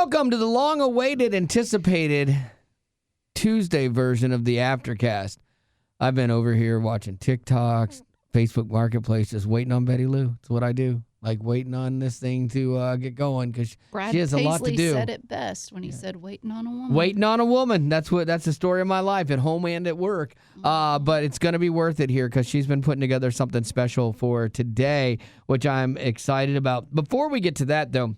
Welcome to the long-awaited, anticipated Tuesday version of the Aftercast. I've been over here watching TikToks, Facebook Marketplace, just waiting on Betty Lou. That's what I do. Like waiting on this thing to get going because she has a lot to do. Brad Paisley said it best when he said waiting on a woman. Waiting on a woman. That's the story of my life at home and at work. But it's going to be worth it here because she's been putting together something special for today, which I'm excited about. Before we get to that, though,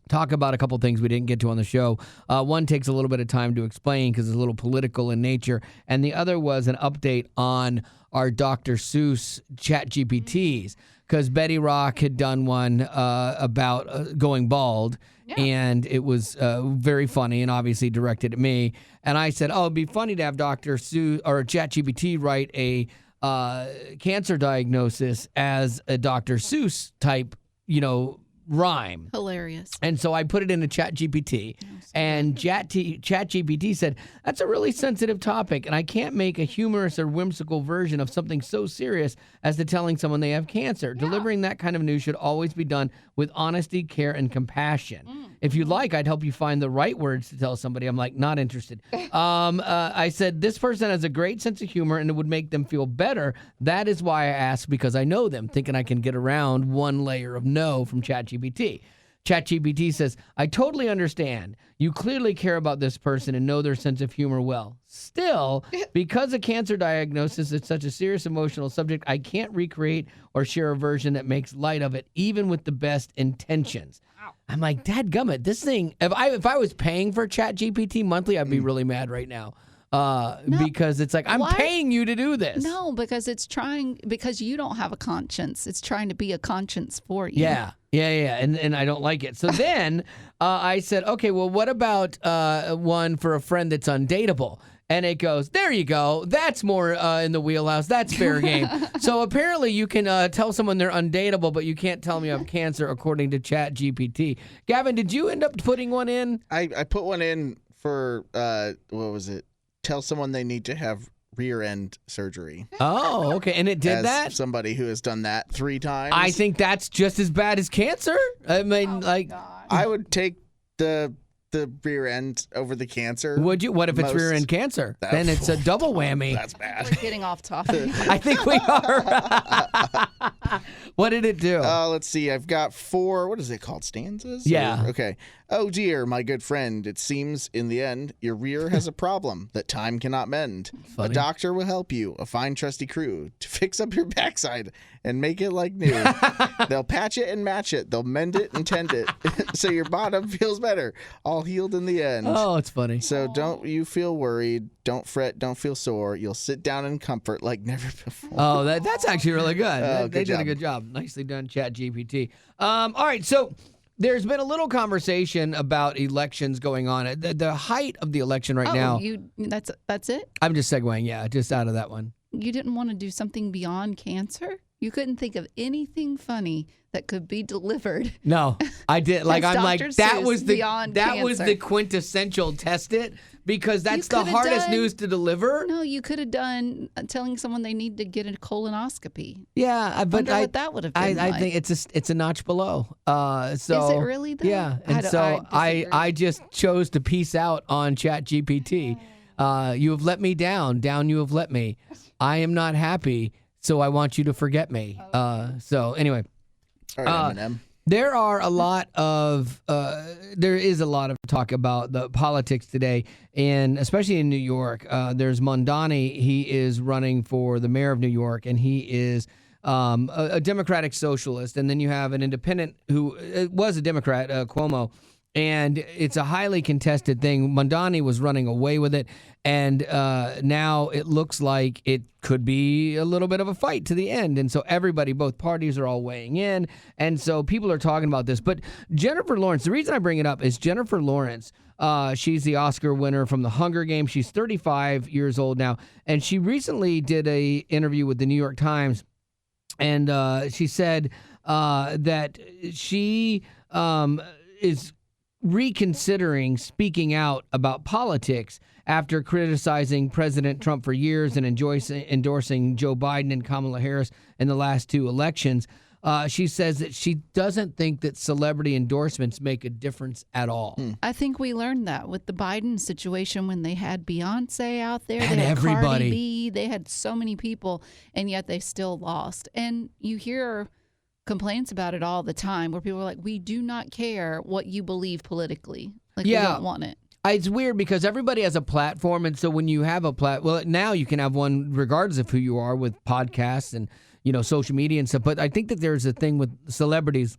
talk about a couple things we didn't get to on the show. One takes a little bit of time to explain because it's a little political in nature. And the other was an update on our Dr. Seuss ChatGPTs. Because Betty Rock had done one about going bald, and it was very funny and obviously directed at me. And I said, it'd be funny to have Dr. Seuss or ChatGPT write a cancer diagnosis as a Dr. Seuss type, rhyme. Hilarious. And so I put it into ChatGPT, and ChatGPT said, that's a really sensitive topic, and I can't make a humorous or whimsical version of something so serious as to telling someone they have cancer. Yeah. Delivering that kind of news should always be done with honesty, care, and compassion. If you'd like, I'd help you find the right words to tell somebody. I'm like, not interested. I said, this person has a great sense of humor, and it would make them feel better. That is why I asked, because I know them, thinking I can get around one layer of no from ChatGPT. ChatGPT says, I totally understand. You clearly care about this person and know their sense of humor well. Still, because a cancer diagnosis is such a serious emotional subject, I can't recreate or share a version that makes light of it, even with the best intentions. I'm like, dadgummit, this thing, if I was paying for ChatGPT monthly, I'd be really mad right now. Because it's like, I'm paying you to do this. No, because because you don't have a conscience. It's trying to be a conscience for you. Yeah. And I don't like it. So then I said, okay, well, what about one for a friend that's undateable? And it goes, there you go. That's more in the wheelhouse. That's fair game. So apparently you can tell someone they're undateable, but you can't tell them you have cancer, according to ChatGPT. Gavin, did you end up putting one in? I put one in for, what was it? Tell someone they need to have rear end surgery. Oh, okay. And it did that? Somebody who has done that 3 times. I think that's just as bad as cancer. I mean, I would take the rear end over the cancer. Would you? What if it's rear end cancer? Then it's a double whammy. That's bad. We're getting off topic. I think we are. What did it do? Let's see. I've got 4, what is it called? Stanzas? Yeah. Okay. Oh, dear, my good friend. It seems, in the end, your rear has a problem that time cannot mend. Funny. A doctor will help you, a fine, trusty crew, to fix up your backside and make it like new. They'll patch it and match it. They'll mend it and tend it so your bottom feels better, all healed in the end. Oh, it's funny. So don't you feel worried. Don't fret. Don't feel sore. You'll sit down in comfort like never before. Oh, that's actually really good. They did a good job. Nicely done, ChatGPT. All right, so there's been a little conversation about elections going on. The height of the election right now. That's it? I'm just segueing, just out of that one. You didn't want to do something beyond cancer? You couldn't think of anything funny that could be delivered. No, I did. Like I'm like that was the the quintessential test it because that's the hardest news to deliver. No, you could have done telling someone they need to get a colonoscopy. Yeah, but what that would have been. I think it's a notch below. So is it really though? Yeah, and I just chose to peace out on ChatGPT. You have let me down. Down you have let me. I am not happy. So I want you to forget me. So anyway, all right, Eminem. There is a lot of talk about the politics today, and especially in New York. There's Mondani. He is running for the mayor of New York, and he is a Democratic socialist. And then you have an independent who was a Democrat, Cuomo. And it's a highly contested thing. Mondani was running away with it, and now it looks like it could be a little bit of a fight to the end. And so everybody, both parties are all weighing in, and so people are talking about this. But Jennifer Lawrence, the reason I bring it up is Jennifer Lawrence, she's the Oscar winner from The Hunger Games. She's 35 years old now, and she recently did a interview with the New York Times, and she said that she is reconsidering speaking out about politics after criticizing President Trump for years and endorsing Joe Biden and Kamala Harris in the last 2 elections. she says that she doesn't think that celebrity endorsements make a difference at all. I think we learned that with the Biden situation when they had Beyonce out there. And they had everybody. Cardi B. They had so many people, and yet they still lost. And you hear complaints about it all the time where people are like, we do not care what you believe politically. Like, we don't want it. It's weird because everybody has a platform, and so when you have a well, now you can have one regardless of who you are with podcasts and social media and stuff. But I think that there's a thing with celebrities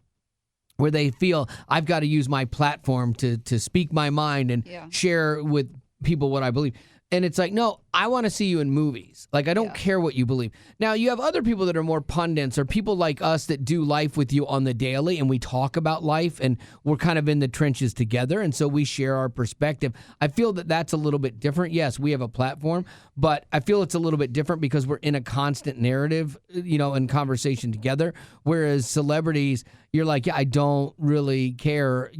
where they feel I've got to use my platform to speak my mind and share with people what I believe. And it's like, no, I want to see you in movies. Like, I don't care what you believe. Now, you have other people that are more pundits or people like us that do life with you on the daily, and we talk about life, and we're kind of in the trenches together, and so we share our perspective. I feel that that's a little bit different. Yes, we have a platform, but I feel it's a little bit different because we're in a constant narrative, and conversation together, whereas celebrities, you're like, I don't really care,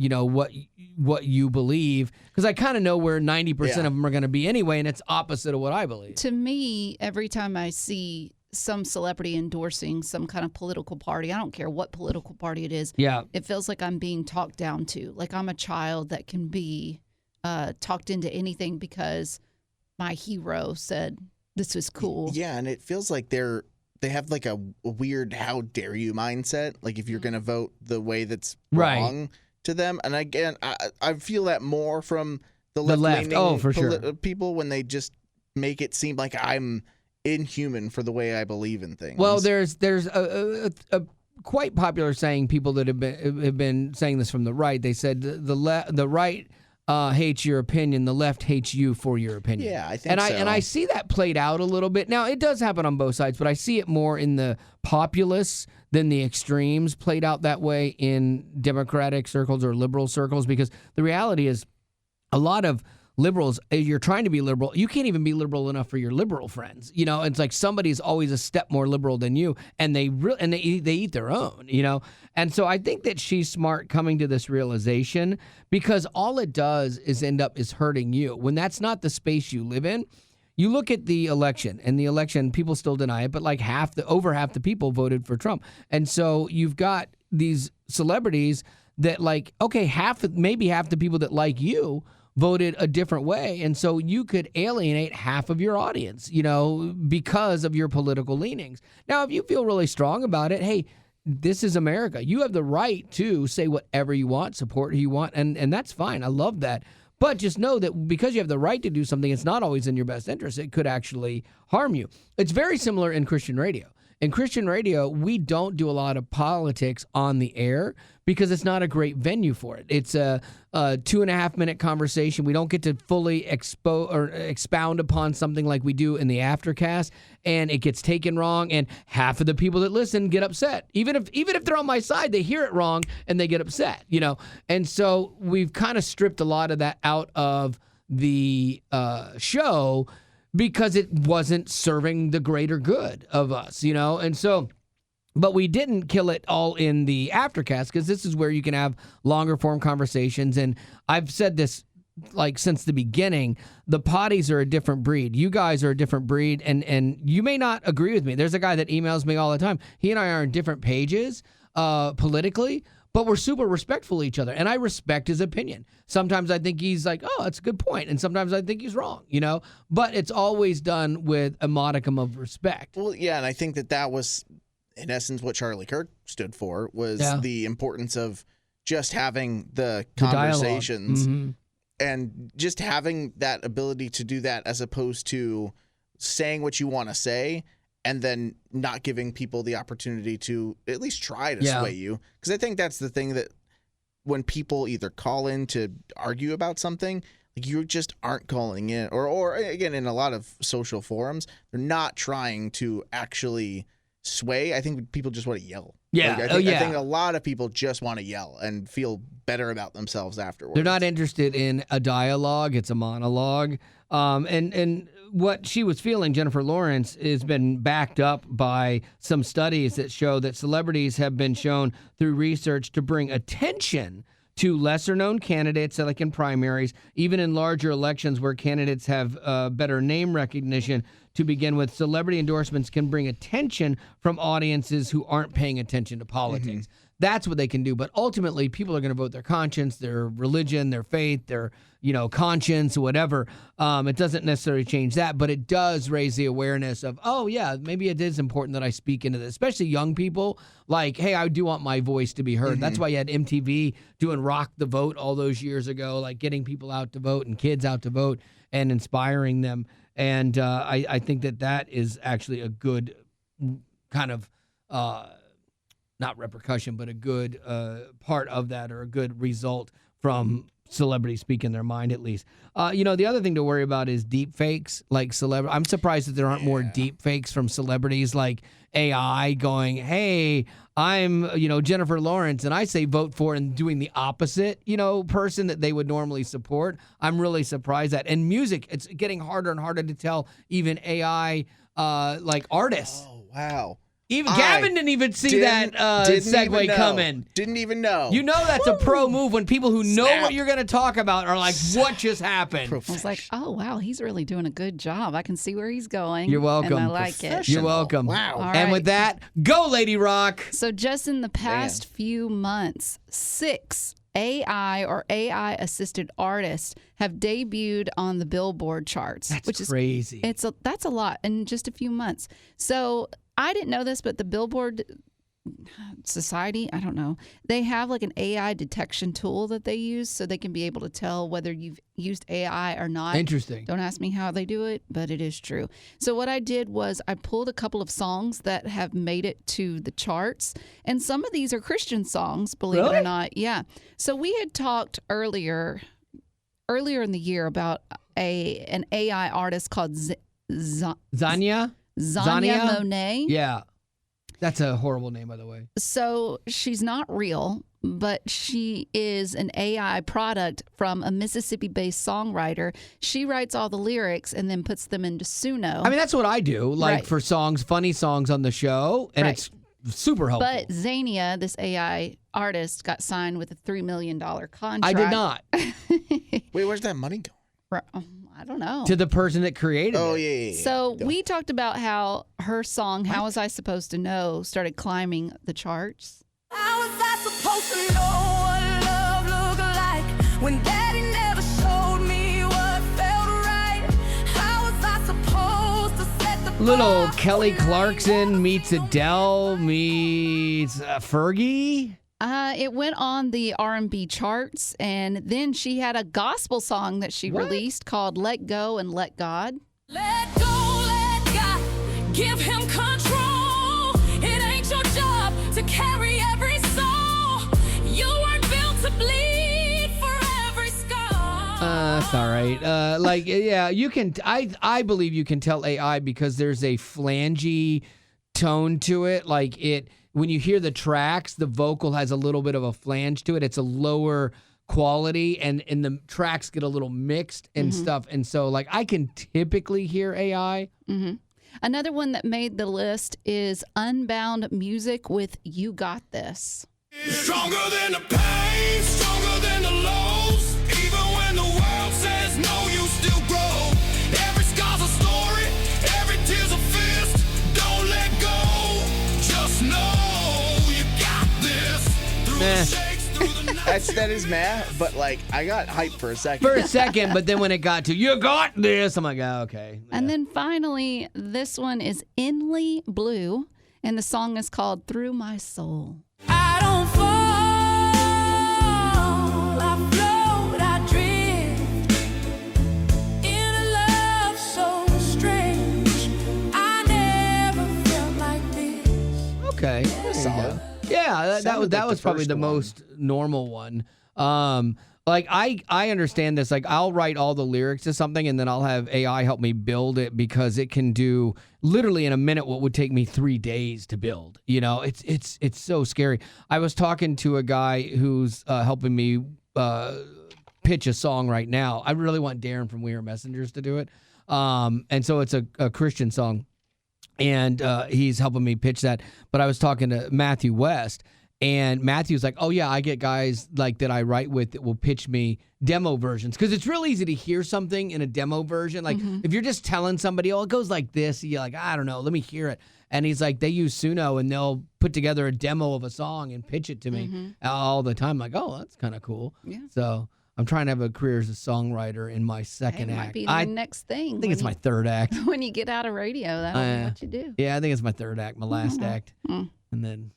what you believe, because I kind of know where 90% of them are going to be anyway, and it's opposite of what I believe. To me, every time I see some celebrity endorsing some kind of political party, I don't care what political party it is, it feels like I'm being talked down to. Like I'm a child that can be talked into anything because my hero said this was cool. Yeah, and it feels like they have like a weird how dare you mindset. Like if you're going to vote the way that's wrong to them. And again, I feel that more from the left-leaning people when they just make it seem like I'm inhuman for the way I believe in things. Well, there's a quite popular saying, people that have been saying this from the right. They said the right hates your opinion, the left hates you for your opinion. Yeah, I think so. And I see that played out a little bit. Now, it does happen on both sides, but I see it more in the populists than the extremes played out that way in Democratic circles or liberal circles, because the reality is a lot of liberals, you're trying to be liberal, you can't even be liberal enough for your liberal friends. It's like somebody's always a step more liberal than you, and they eat their own, And so I think that she's smart coming to this realization, because all it does is end up is hurting you when that's not the space you live in. You look at the election, and the election, people still deny it, but like over half the people voted for Trump. And so you've got these celebrities that maybe half the people that like you voted a different way. And so you could alienate half of your audience, because of your political leanings. Now, if you feel really strong about it, hey, this is America. You have the right to say whatever you want, support who you want, and that's fine. I love that. But just know that because you have the right to do something, it's not always in your best interest. It could actually harm you. It's very similar in Christian radio. In Christian radio, we don't do a lot of politics on the air because it's not a great venue for it. It's a 2.5-minute conversation. We don't get to fully expound upon something like we do in the Aftercast, and it gets taken wrong, and half of the people that listen get upset. Even if they're on my side, they hear it wrong and they get upset, And so we've kind of stripped a lot of that out of the show, because it wasn't serving the greater good of us, And so, but we didn't kill it all in the Aftercast, because this is where you can have longer form conversations. And I've said this since the beginning, the potties are a different breed. You guys are a different breed, and you may not agree with me. There's a guy that emails me all the time. He and I are on different pages politically, but we're super respectful of each other, and I respect his opinion. Sometimes I think he's like, oh, that's a good point, and sometimes I think he's wrong, But it's always done with a modicum of respect. Well, yeah, and I think that was, in essence, what Charlie Kirk stood for, was the importance of just having the conversations and just having that ability to do that, as opposed to saying what you want to say and then not giving people the opportunity to at least try to sway you. Because I think that's the thing, that when people either call in to argue about something, you just aren't calling in, or again, in a lot of social forums, they're not trying to actually sway. I think people just want to yell. Yeah. I think a lot of people just want to yell and feel better about themselves afterwards. They're not interested in a dialogue. It's a monologue. And what she was feeling, Jennifer Lawrence, has been backed up by some studies that show that celebrities have been shown through research to bring attention to lesser-known candidates, like in primaries, even in larger elections where candidates have better name recognition. To begin with, celebrity endorsements can bring attention from audiences who aren't paying attention to politics. That's what they can do. But ultimately, people are going to vote their conscience, their religion, their faith, their conscience, whatever. It doesn't necessarily change that, but it does raise the awareness of, oh, yeah, maybe it is important that I speak into this, especially young people. Like, hey, I do want my voice to be heard. That's why you had MTV doing Rock the Vote all those years ago, like getting people out to vote and kids out to vote and inspiring them. And I think that is actually a good kind of, not repercussion, but a good part of that, or a good result from celebrities speaking their mind, at least. The other thing to worry about is deep fakes. Like I'm surprised that there aren't more deep fakes from celebrities, like AI going, hey, I'm, Jennifer Lawrence, and I say vote for, and doing the opposite, person that they would normally support. I'm really surprised at. And music, it's getting harder and harder to tell even AI like artists. Oh, wow. Even Gavin didn't even see that segue coming. Didn't even know. That's a pro move when people who know what you're going to talk about are like, what just happened? I was like, oh, wow, he's really doing a good job. I can see where he's going. You're welcome. And I like it. You're welcome. Wow. All And with that, go, Lady Rock. So just in the past few months, 6 AI or AI-assisted artists have debuted on the Billboard charts. That's crazy. That's a lot in just a few months. So I didn't know this, but the Billboard Society, I don't know, they have like an AI detection tool that they use so they can be able to tell whether you've used AI or not. Interesting. Don't ask me how they do it, but it is true. So what I did was I pulled a couple of songs that have made it to the charts, and some of these are Christian songs, believe it or not. Yeah. So we had talked earlier in the year about an AI artist called Zanya Monet. Yeah. That's a horrible name, by the way. So she's not real, but she is an AI product from a Mississippi-based songwriter. She writes all the lyrics and then puts them into Suno. I mean, that's what I do, like for songs, funny songs on the show, and it's super helpful. But Zania, this AI artist, got signed with a $3 million contract. I did not. Wait, where's that money going? I don't know. To the person that created it. Oh, yeah. So we talked about how her song, How Was I Supposed to Know, started climbing the charts. How was I supposed to know what love looked like when daddy never showed me what felt right? How was I supposed to set the Little Kelly Clarkson meets Adele meets Fergie. It went on the R&B charts, and then she had a gospel song that she released called Let Go and Let God. Let go, let God, give him control. It ain't your job to carry every soul. You weren't built to bleed for every scar. That's all right. You can. I believe you can tell AI because there's a flangey tone to it. Like it. When you hear the tracks, the vocal has a little bit of a flange to it. It's a lower quality, and the tracks get a little mixed and stuff. And so, like, I can typically hear AI. Mm-hmm. Another one that made the list is Unbound Music with You Got This. Stronger than the pain, stronger than the lows. Even when the world says no, you still grow. Every scar's a story, every tear's a fist. Don't let go, just know. That is mad, but like I got hyped for a second. But then when it got to you got this, I'm like, oh, okay. Yeah. And then finally, this one is Inly Blue, and the song is called Through My Soul. I don't fall, I float, I drift in a love so strange. I never felt like this. Okay. Solid. Yeah, that was probably the one. most normal one. Like I understand this. Like I'll write all the lyrics to something and then I'll have AI help me build it because it can do literally in a minute what would take me 3 days to build. It's so scary. I was talking to a guy who's helping me pitch a song right now. I really want Darren from We Are Messengers to do it. And so it's a Christian song. And he's helping me pitch that. But I was talking to Matthew West, And Matthew's like, oh, yeah, I get guys like that I write with that will pitch me demo versions. Because it's real easy to hear something in a demo version. Like, if you're just telling somebody, oh, it goes like this, you're like, I don't know, let me hear it. And he's like, they use Suno, and they'll put together a demo of a song and pitch it to me all the time. I'm like, oh, that's kind of cool. Yeah. So I'm trying to have a career as a songwriter in my second act. Might be the next thing. I think it's my third act. When you get out of radio, that'll be what you do. Yeah, I think it's my third act, my last act. And then...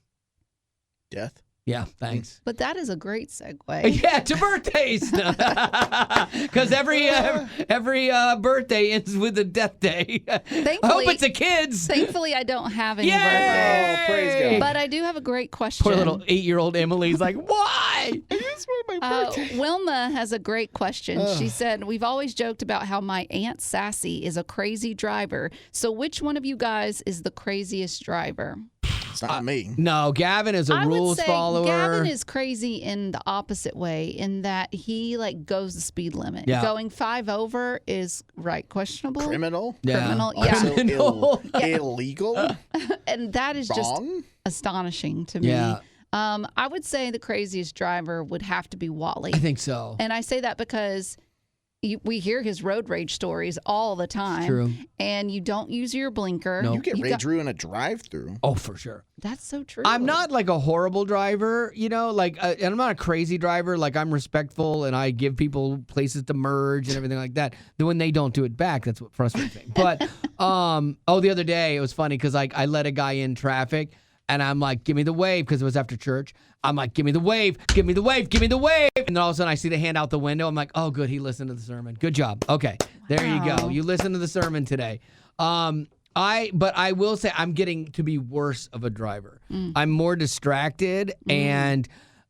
Death. Yeah, thanks. But that is a great segue. Yeah, to birthdays. Because every birthday ends with a death day. Thankfully, I hope it's the kids. Thankfully, I don't have any Yay! birthdays. Oh, praise God. But I do have a great question. Poor little 8-year-old Emily's like, why? It's my birthday. Wilma has a great question. She said, we've always joked about how my Aunt Sassy is a crazy driver. So which one of you guys is the craziest driver? It's not me. No, Gavin is a I rules would say follower. Gavin is crazy in the opposite way, in that he like goes the speed limit. Yeah. Going 5 over is questionable. Criminal. Criminal. Yeah. Yeah. Also Criminal. illegal. And that is just Wrong. astonishing to me. Yeah. I would say the craziest driver would have to be Wally. I think so. And I say that because we hear his road rage stories all the time. True. And you don't use your blinker. No. You get rage in a drive-through. Oh, for sure. That's so true. I'm not like a horrible driver, you know, like, and I'm not a crazy driver. Like, I'm respectful and I give people places to merge and everything like that. Then when they don't do it back, that's what frustrates me. But, the other day it was funny because like I let a guy in traffic and I'm like, give me the wave, because it was after church. I'm like, give me the wave, give me the wave, give me the wave. And then all of a sudden I see the hand out the window. I'm like, oh, good, he listened to the sermon. Good job. Okay, there you go. You listened to the sermon today. But I will say I'm getting to be worse of a driver. I'm more distracted, and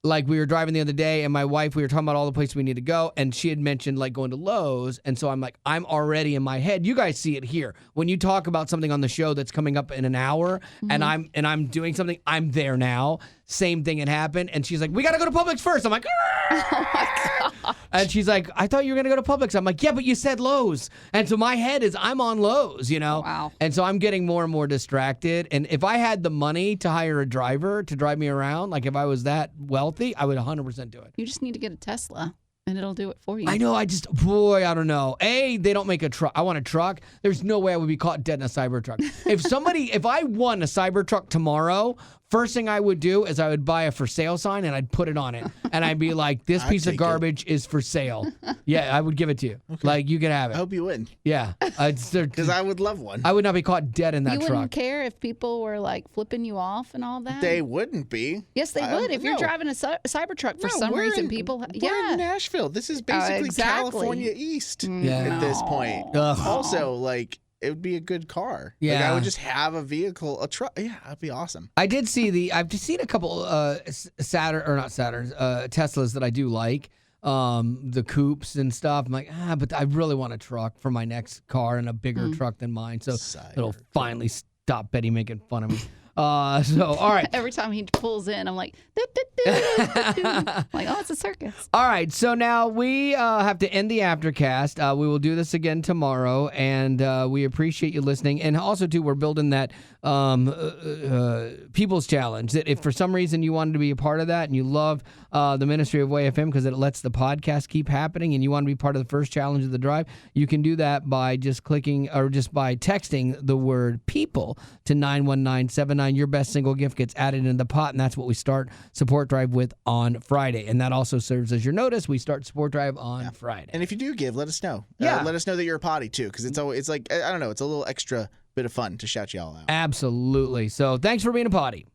like we were driving the other day, and my wife, we were talking about all the places we need to go, and she had mentioned like going to Lowe's, and so I'm like, I'm already in my head. You guys see it here when you talk about something on the show that's coming up in an hour, and I'm doing something. I'm there now. Same thing had happened, and she's like, we got to go to Publix first. I'm like, oh my God. And she's like, I thought you were going to go to Publix. I'm like, yeah, but you said Lowe's. And so my head is, I'm on Lowe's, you know? Wow. And so I'm getting more and more distracted. And if I had the money to hire a driver to drive me around, like if I was that wealthy, I would 100% do it. You just need to get a Tesla, and it'll do it for you. I know. I don't know. They don't make a truck. I want a truck. There's no way I would be caught dead in a Cybertruck. If I won a Cybertruck tomorrow, first thing I would do is I would buy a for sale sign and I'd put it on it. And I'd be like, this piece of garbage is for sale. Yeah, I would give it to you. Okay. Like, you can have it. I hope you win. Yeah. Because I would love one. I would not be caught dead in that you truck. wouldn't care if people were like flipping you off and all that? They wouldn't be. Yes, they would. If you're driving a Cybertruck for some reason, people... We're in Nashville. This is basically California East at this point. Also, like... It would be a good car. Yeah. Like I would just have a vehicle, a truck. Yeah, that'd be awesome. I've just seen a couple Teslas that I do like. The coupes and stuff. I'm like, but I really want a truck for my next car, and a bigger truck than mine. So it'll finally stop Betty making fun of me. All right. Every time he pulls in, I'm like, like, oh, it's a circus. All right. So now we have to end the Aftercast. We will do this again tomorrow, and we appreciate you listening. And also, too, we're building that People's Challenge. That if for some reason you wanted to be a part of that and you love the Ministry of Way FM because it lets the podcast keep happening, and you want to be part of the first challenge of the drive, you can do that by just clicking or just by texting the word people to 91979. Your best single gift gets added into the pot, and that's what we start Support Drive with on Friday. And that also serves as your notice. We start Support Drive on Friday. And if you do give, let us know. Yeah. Let us know that you're a potty too, because it's like, I don't know, it's a little extra bit of fun to shout you all out. Absolutely. So thanks for being a potty.